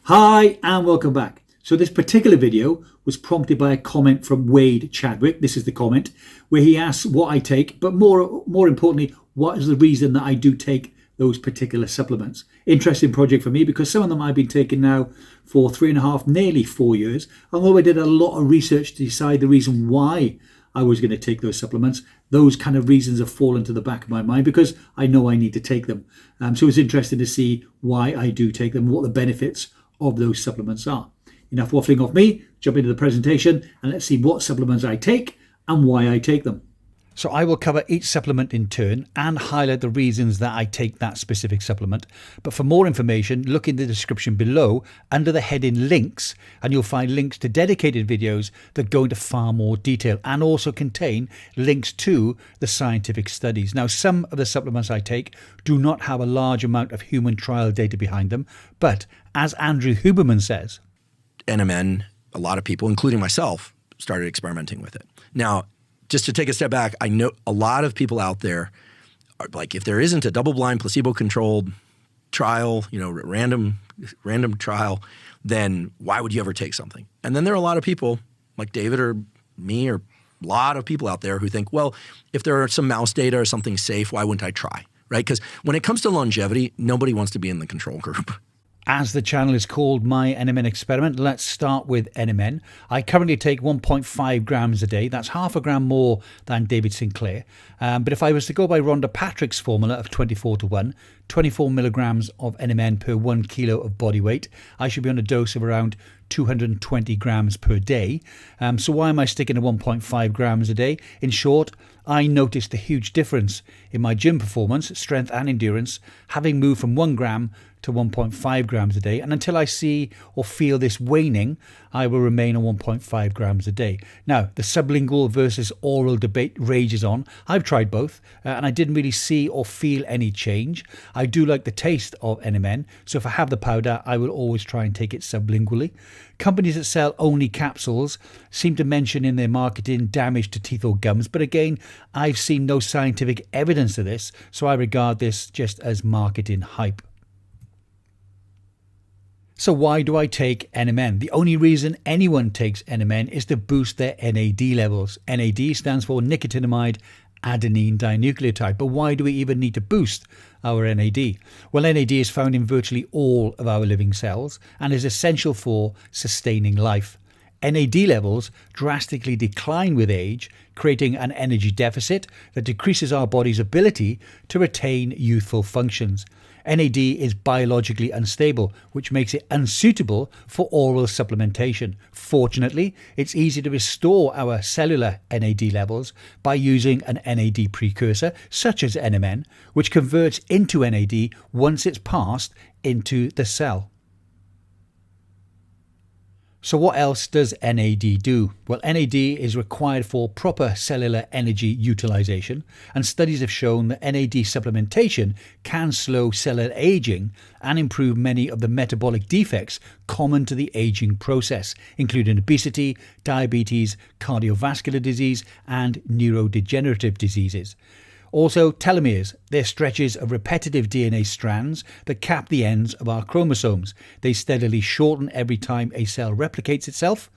Hi and welcome back. So this particular video was prompted by a comment from Wade Chadwick. This is the comment where he asks what I take, but more importantly, what is the reason that I do take those particular supplements. Interesting project for me because some of them I've been taking now for 3.5, nearly 4 years. Although I did a lot of research to decide the reason why I was going to take those supplements, those kind of reasons have fallen to the back of my mind because I know I need to take them. So it's interesting to see why I do take them, what the benefits of those supplements are. Enough waffling off me, jump into the presentation and let's see what supplements I take and why I take them. So I will cover each supplement in turn and highlight the reasons that I take that specific supplement. But for more information, look in the description below under the heading links, and you'll find links to dedicated videos that go into far more detail and also contain links to the scientific studies. Now, some of the supplements I take do not have a large amount of human trial data behind them, but as Andrew Huberman says, NMN, a lot of people, including myself, started experimenting with it. Now, just to take a step back, I know a lot of people out there are like, if there isn't a double-blind, placebo-controlled trial, random trial, then why would you ever take something? And then there are a lot of people like David or me or a lot of people out there who think, well, if there are some mouse data or something safe, why wouldn't I try, right? Because when it comes to longevity, nobody wants to be in the control group. As the channel is called My NMN Experiment, let's start with NMN. I currently take 1.5 grams a day. That's half a gram more than David Sinclair. But if I was to go by Rhonda Patrick's formula of 24:1, 24 milligrams of NMN per 1 kilo of body weight, I should be on a dose of around 220 grams per day. So why am I sticking to 1.5 grams a day? In short, I noticed a huge difference in my gym performance, strength and endurance, having moved from 1 gram to 1.5 grams a day. And until I see or feel this waning, I will remain on 1.5 grams a day. Now, the sublingual versus oral debate rages on. I've tried both and I didn't really see or feel any change. I do like the taste of NMN, so if I have the powder, I will always try and take it sublingually. Companies that sell only capsules seem to mention in their marketing damage to teeth or gums, but again, I've seen no scientific evidence of this, so I regard this just as marketing hype. So why do I take NMN? The only reason anyone takes NMN is to boost their NAD levels. NAD stands for Nicotinamide Adenine Dinucleotide. But why do we even need to boost our NAD? Well, NAD is found in virtually all of our living cells and is essential for sustaining life. NAD levels drastically decline with age, creating an energy deficit that decreases our body's ability to retain youthful functions. NAD is biologically unstable, which makes it unsuitable for oral supplementation. Fortunately, it's easy to restore our cellular NAD levels by using an NAD precursor, such as NMN, which converts into NAD once it's passed into the cell. So what else does NAD do? Well, NAD is required for proper cellular energy utilization, and studies have shown that NAD supplementation can slow cellular aging and improve many of the metabolic defects common to the aging process, including obesity, diabetes, cardiovascular disease, and neurodegenerative diseases. Also, telomeres, they're stretches of repetitive DNA strands that cap the ends of our chromosomes. They steadily shorten every time a cell replicates itself.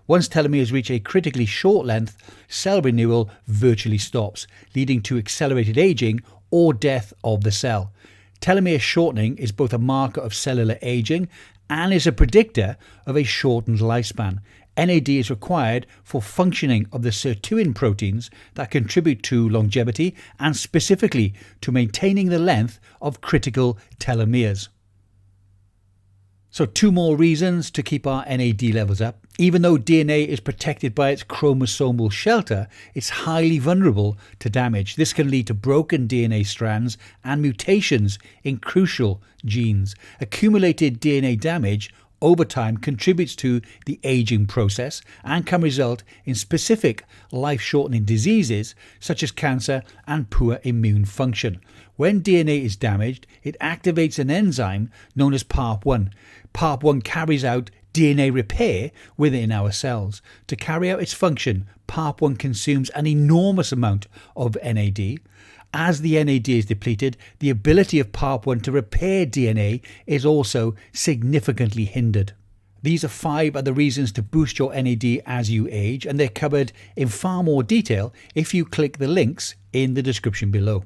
Once telomeres reach a critically short length, cell renewal virtually stops, leading to accelerated aging or death of the cell. Telomere shortening is both a marker of cellular aging and is a predictor of a shortened lifespan. NAD is required for functioning of the sirtuin proteins that contribute to longevity and specifically to maintaining the length of critical telomeres. So 2 more reasons to keep our NAD levels up. Even though DNA is protected by its chromosomal shelter, it's highly vulnerable to damage. This can lead to broken DNA strands and mutations in crucial genes. Accumulated DNA damage over time contributes to the aging process and can result in specific life-shortening diseases such as cancer and poor immune function. When DNA is damaged, it activates an enzyme known as PARP1. PARP1 carries out DNA repair within our cells. To carry out its function, PARP1 consumes an enormous amount of NAD, As the NAD is depleted, the ability of PARP1 to repair DNA is also significantly hindered. These are 5 other reasons to boost your NAD as you age, and they're covered in far more detail if you click the links in the description below.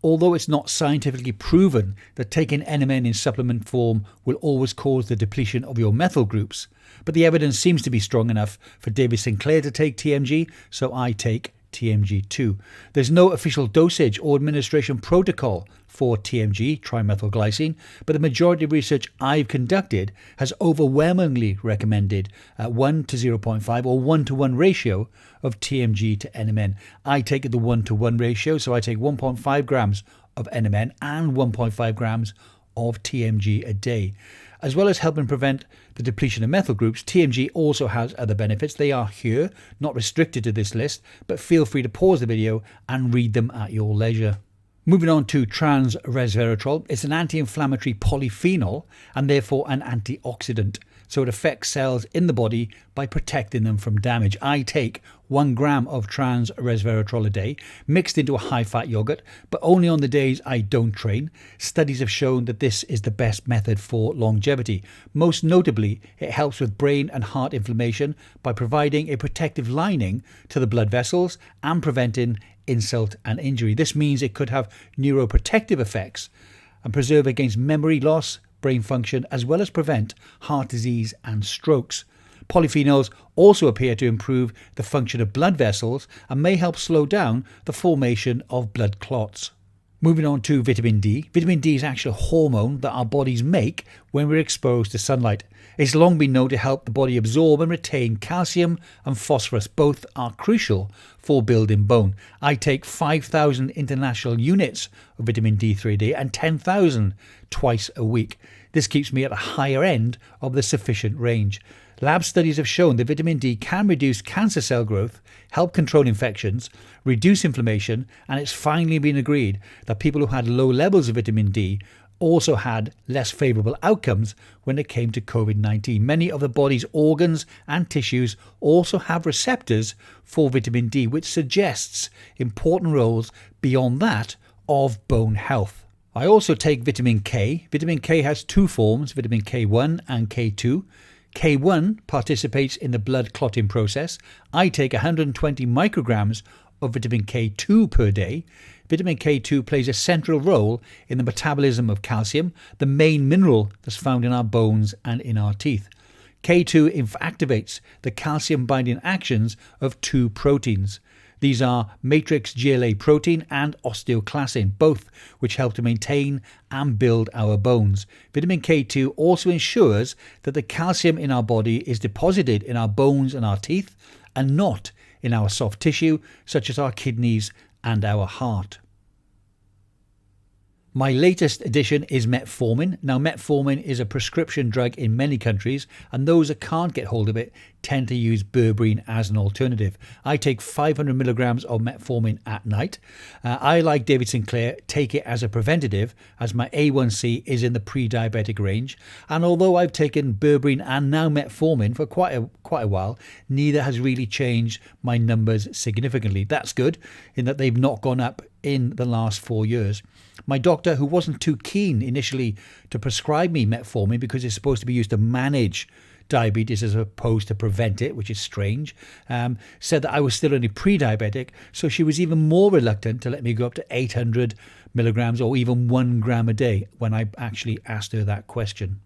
Although it's not scientifically proven that taking NMN in supplement form will always cause the depletion of your methyl groups, but the evidence seems to be strong enough for David Sinclair to take TMG, so I take TMG too. There's no official dosage or administration protocol for TMG, trimethylglycine, but the majority of research I've conducted has overwhelmingly recommended 1 to 0.5 or 1-to-1 ratio of TMG to NMN. I take the 1-to-1 ratio, so I take 1.5 grams of NMN and 1.5 grams of TMG a day. As well as helping prevent the depletion of methyl groups, TMG also has other benefits. They are here, not restricted to this list, but feel free to pause the video and read them at your leisure. Moving on to trans resveratrol, it's an anti-inflammatory polyphenol and therefore an antioxidant. So it affects cells in the body by protecting them from damage. I take 1 gram of trans resveratrol a day, mixed into a high-fat yogurt, but only on the days I don't train. Studies have shown that this is the best method for longevity. Most notably, it helps with brain and heart inflammation by providing a protective lining to the blood vessels and preventing insult and injury. This means it could have neuroprotective effects and preserve against memory loss, brain function, as well as prevent heart disease and strokes. Polyphenols also appear to improve the function of blood vessels and may help slow down the formation of blood clots. Moving on to vitamin D. Vitamin D is actually a hormone that our bodies make when we're exposed to sunlight. It's long been known to help the body absorb and retain calcium and phosphorus. Both are crucial for building bone. I take 5,000 international units of vitamin D3 a day and 10,000 twice a week. This keeps me at a higher end of the sufficient range. Lab studies have shown that vitamin D can reduce cancer cell growth, help control infections, reduce inflammation, and it's finally been agreed that people who had low levels of vitamin D also had less favourable outcomes when it came to COVID-19. Many of the body's organs and tissues also have receptors for vitamin D, which suggests important roles beyond that of bone health. I also take vitamin K. Vitamin K has 2 forms, vitamin K1 and K2. K1 participates in the blood clotting process. I take 120 micrograms of vitamin K2 per day. Vitamin K2 plays a central role in the metabolism of calcium, the main mineral that's found in our bones and in our teeth. K2 activates the calcium binding actions of 2 proteins. These are matrix GLA protein and osteoclastin, both which help to maintain and build our bones. Vitamin K2 also ensures that the calcium in our body is deposited in our bones and our teeth and not in our soft tissue, such as our kidneys and our heart. My latest addition is Metformin. Now, Metformin is a prescription drug in many countries, and those that can't get hold of it tend to use berberine as an alternative. I take 500 milligrams of Metformin at night. I, like David Sinclair, take it as a preventative, as my A1C is in the pre-diabetic range. And although I've taken berberine and now Metformin for quite a while, neither has really changed my numbers significantly. That's good, in that they've not gone up in the last 4 years. My doctor, who wasn't too keen initially to prescribe me Metformin because it's supposed to be used to manage diabetes as opposed to prevent it, which is strange, said that I was still only pre-diabetic, so she was even more reluctant to let me go up to 800 milligrams or even 1 gram a day when I actually asked her that question.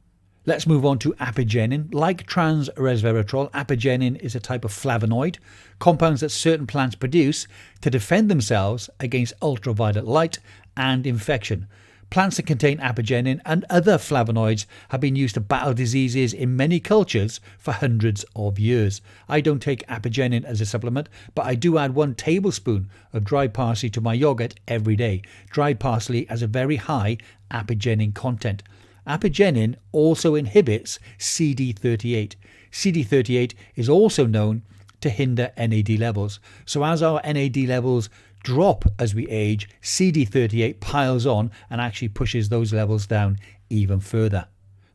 Let's move on to apigenin. Like trans resveratrol, apigenin is a type of flavonoid, compounds that certain plants produce to defend themselves against ultraviolet light and infection. Plants that contain apigenin and other flavonoids have been used to battle diseases in many cultures for hundreds of years. I don't take apigenin as a supplement, but I do add 1 tablespoon of dried parsley to my yogurt every day. Dried parsley has a very high apigenin content. Apigenin also inhibits CD38. CD38 is also known to hinder NAD levels. So as our NAD levels drop as we age, CD38 piles on and actually pushes those levels down even further.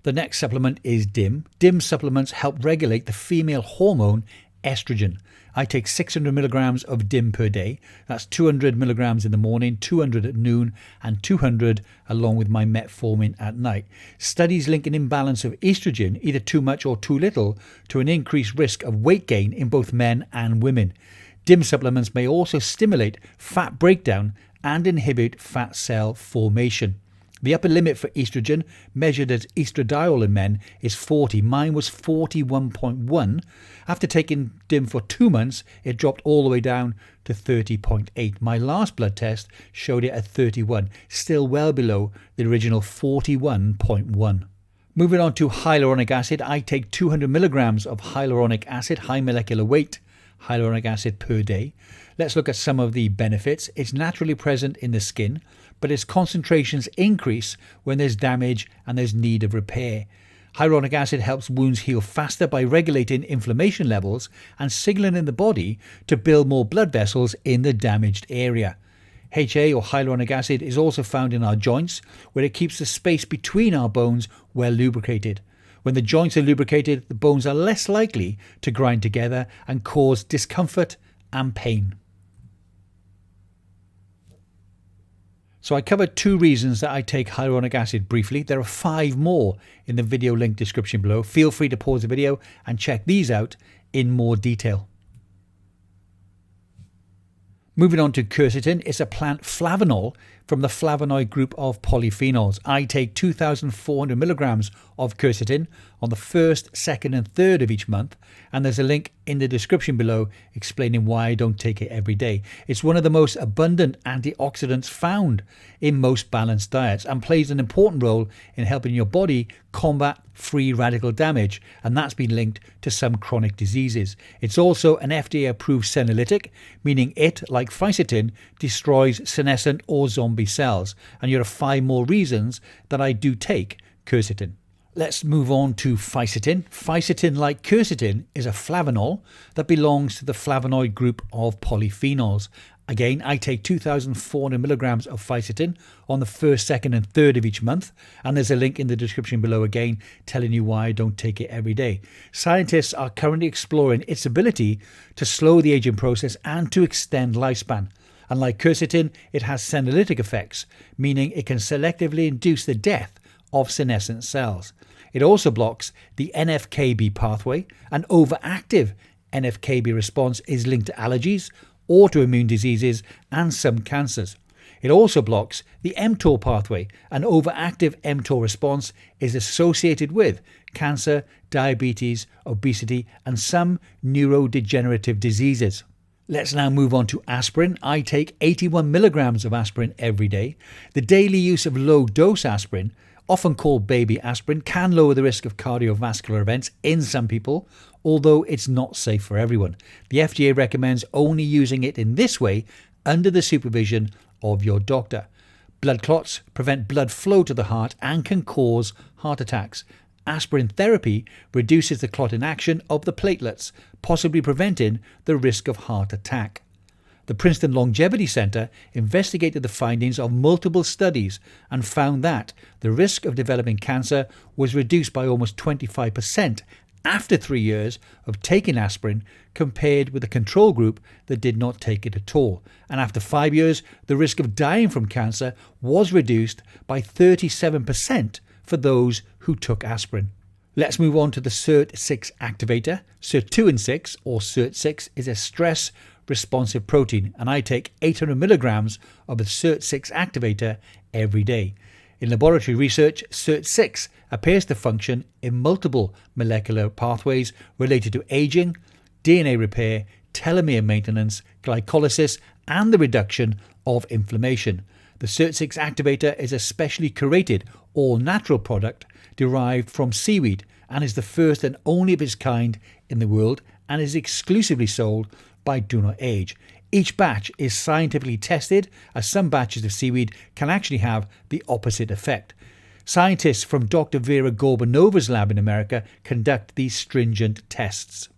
The next supplement is DIM. DIM supplements help regulate the female hormone estrogen. I take 600 milligrams of DIM per day. That's 200 milligrams in the morning, 200 at noon, and 200 along with my metformin at night. Studies link an imbalance of estrogen, either too much or too little, to an increased risk of weight gain in both men and women. DIM supplements may also stimulate fat breakdown and inhibit fat cell formation. The upper limit for estrogen, measured as estradiol in men, is 40. Mine was 41.1. After taking DIM for 2 months, it dropped all the way down to 30.8. My last blood test showed it at 31, still well below the original 41.1. Moving on to hyaluronic acid, I take 200 milligrams of hyaluronic acid, high molecular weight hyaluronic acid per day. Let's look at some of the benefits. It's naturally present in the skin, but its concentrations increase when there's damage and there's need of repair. Hyaluronic acid helps wounds heal faster by regulating inflammation levels and signaling in the body to build more blood vessels in the damaged area. HA or hyaluronic acid is also found in our joints, where it keeps the space between our bones well lubricated. When the joints are lubricated, the bones are less likely to grind together and cause discomfort and pain. So I covered 2 reasons that I take hyaluronic acid briefly. There are 5 more in the video link description below. Feel free to pause the video and check these out in more detail. Moving on to quercetin, it's a plant flavanol from the flavonoid group of polyphenols. I take 2,400 milligrams of quercetin on the 1st, 2nd and 3rd of each month, and there's a link in the description below explaining why I don't take it every day. It's one of the most abundant antioxidants found in most balanced diets and plays an important role in helping your body combat free radical damage, and that's been linked to some chronic diseases. It's also an FDA-approved senolytic, meaning it, like Fisetin, destroys senescent or zombie cells, and here are 5 more reasons that I do take quercetin. Let's move on to Fisetin. Fisetin, like quercetin, is a flavanol that belongs to the flavonoid group of polyphenols. Again, I take 2,400 milligrams of Fisetin on the 1st, 2nd and 3rd of each month, and there's a link in the description below again telling you why I don't take it every day. Scientists are currently exploring its ability to slow the aging process and to extend lifespan. Unlike quercetin, it has senolytic effects, meaning it can selectively induce the death of senescent cells. It also blocks the NF-κB pathway. An overactive NF-κB response is linked to allergies, autoimmune diseases and some cancers. It also blocks the mTOR pathway. An overactive mTOR response is associated with cancer, diabetes, obesity and some neurodegenerative diseases. Let's now move on to aspirin. I take 81 milligrams of aspirin every day. The daily use of low-dose aspirin, often called baby aspirin, can lower the risk of cardiovascular events in some people, although it's not safe for everyone. The FDA recommends only using it in this way under the supervision of your doctor. Blood clots prevent blood flow to the heart and can cause heart attacks. Aspirin therapy reduces the clotting action of the platelets, possibly preventing the risk of heart attack. The Princeton Longevity Center investigated the findings of multiple studies and found that the risk of developing cancer was reduced by almost 25% after 3 years of taking aspirin compared with the control group that did not take it at all. And after 5 years, the risk of dying from cancer was reduced by 37% for those who took aspirin. Let's move on to the SIRT6 activator. SIRT2 and 6, or SIRT6, is a stress responsive protein, and I take 800 milligrams of the SIRT6 activator every day. In laboratory research, SIRT6 appears to function in multiple molecular pathways related to aging, DNA repair, telomere maintenance, glycolysis, and the reduction of inflammation. The SIRT6 activator is a specially curated, all-natural product derived from seaweed and is the first and only of its kind in the world and is exclusively sold by Do Not Age. Each batch is scientifically tested, as some batches of seaweed can actually have the opposite effect. Scientists from Dr. Vera Gorbanova's lab in America conduct these stringent tests.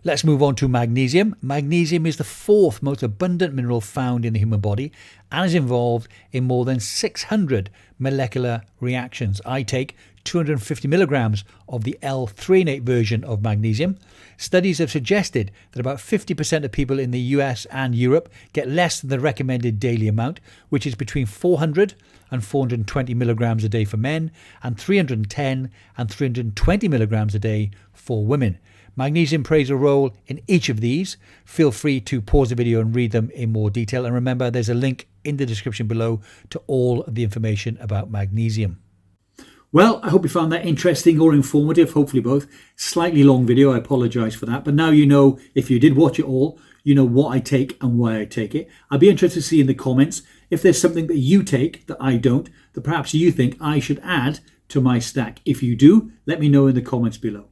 Let's move on to magnesium. Magnesium is the 4th most abundant mineral found in the human body and is involved in more than 600 molecular reactions. I take 250 milligrams of the L-threonate version of magnesium. Studies have suggested that about 50% of people in the US and Europe get less than the recommended daily amount, which is between 400 and 420 milligrams a day for men and 310 and 320 milligrams a day for women. Magnesium plays a role in each of these. Feel free to pause the video and read them in more detail. And remember, there's a link in the description below to all of the information about magnesium. Well, I hope you found that interesting or informative, hopefully both. Slightly long video, I apologise for that. But now you know, if you did watch it all, you know what I take and why I take it. I'd be interested to see in the comments if there's something that you take that I don't, that perhaps you think I should add to my stack. If you do, let me know in the comments below.